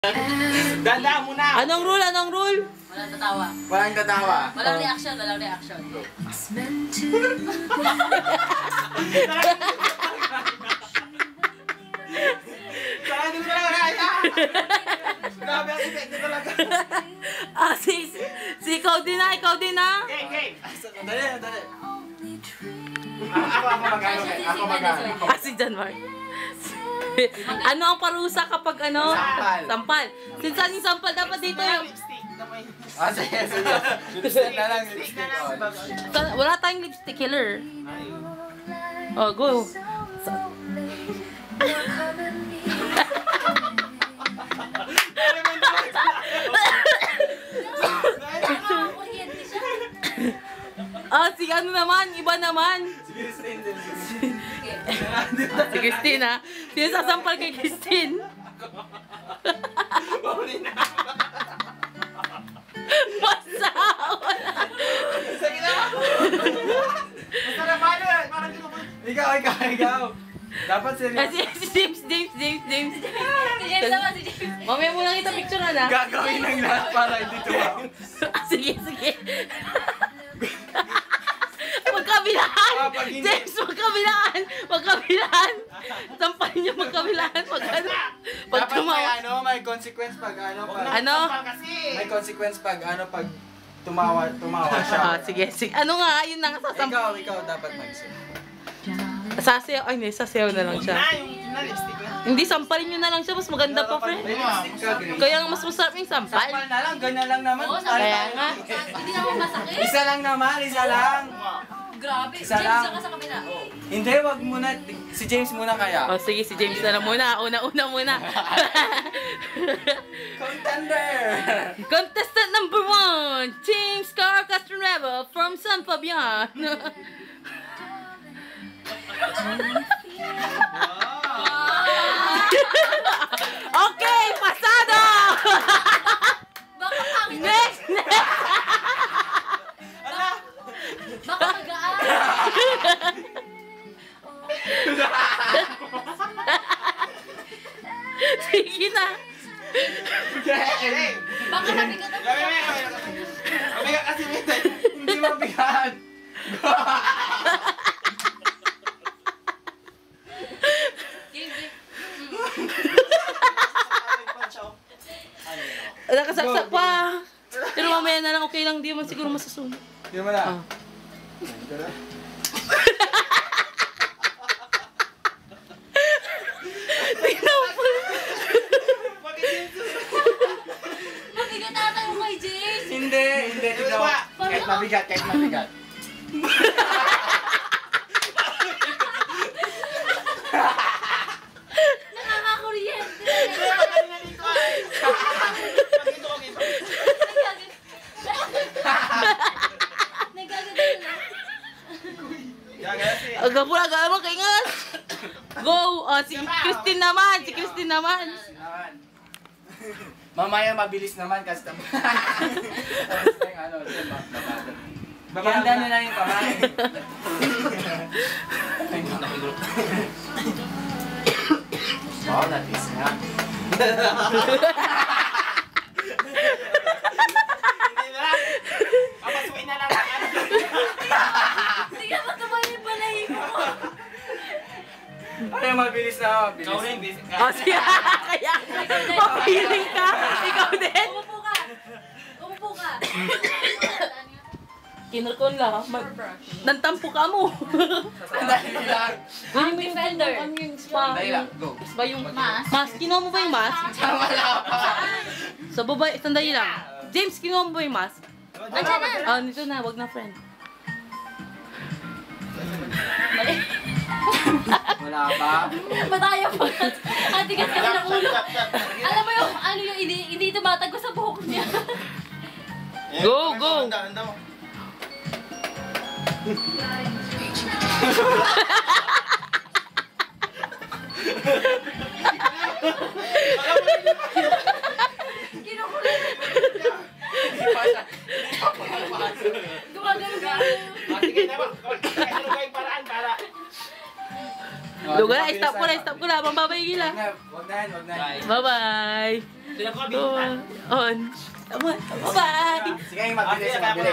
Ganda mo na! Anong rule? Anong rule? Walang tatawa. Walang tatawa. Walang reaction, walang reaction. Saka hindi ko talaga kaya! Grabe ang effect ko talaga. Si ikaw din na, ikaw din na. Okay. Dali. Ako mag-ano. Ako mag-ano. Si John Mark. Ano ang parusa kapag ano? Sampal. Sinsan yung sampal dapat dito yung... Lipstick na may... Sige. Lipstick na lang. Wala tayong lipstick killer. Oh, go. Si ano naman, iba naman. Si Christine ha. Sino sasampal kay Christine? Basta! Sige na! Basta na paano yan? Parang hindi ko... Ikaw. Dapat seryoso. Si James. Si James naman, si James. Mamaya mo lang kita picture na. Gagawin ng lahat para hindi tumaw. Sige. Magkabilaan! James, magkabilaan! Sampalin niyo magkabilaan. Pag tumawa. May consequence pag Ano? may consequence pag tumawa siya. Sige. Ano nga, yun na nga sasampal. Ikaw dapat mag-isip. Sasayaw, sasayaw na lang siya. Yung na lipstick na. Hindi, sampalin nyo na lang siya. Mas maganda pa, friend. May lipstick ka, Grace. Kaya nga mas masarap yung sampal. Sampal na lang, ganyan lang naman. Oo, Kaya nga. Hindi naman masakit. Isa lang naman, isa lang. Grabe. Isa James, lang. saka sa kabila. Hindi, wag muna. Si James muna kaya. O sige, si James na lang muna. Una muna. Contender! Contestant number 1, James Car Castronuevo from San Fabian. Okay, pasado! Baka pangit. Next! Baka magaan. Sige na. Baka mabigat ang Mabigat kasi minsan. Hindi mabigat. Nakasaksak pa. Pero mamaya na lang, okay lang. Di man siguro masusunod. Hindi mo na. mabigat ata yung kay James. Hindi. Tignan mo. Kahit mabigat. Nakakakuryente. Nagaganda na. Agapura, agapura, kaingas. Go! Si Christine naman. Mamaya mabilis naman kasi Babanda na lang yung kamay. Wow, natis nga. Hindi na. Papasuin na lang. Hindi ka ba tumayo yung balahin mo? Ay, mabilis na. Ikaw rin, busy ka. Siya, kaya mapiling ka. Ikaw din. Umupo ka. Kinurkon lang. Nantampo ka mo. Dahil lang. Ang defender. Ano yung spa? Dahil lang. Go. Spa yung Mask. mask. Kinuha mo ba yung mask? Wala pa. Sa baba, sandali lang. James, kinuha mo ba yung mask? Nandiyan na. Nito na, wag na friend. Wala pa. Mataya pa. Atigas kasi ng ulo. Alam mo yung ano yung hindi tumatago sa buhok niya. Go, go. Handa mo. Kinukulit. Gumagano ka. Sige na ba? Ano ba yung paraan para? Lugar, stop ko na. Mambabay gila. Wag na yan. Bye-bye. On. Bye-bye. Sige, mabilis, mabilis.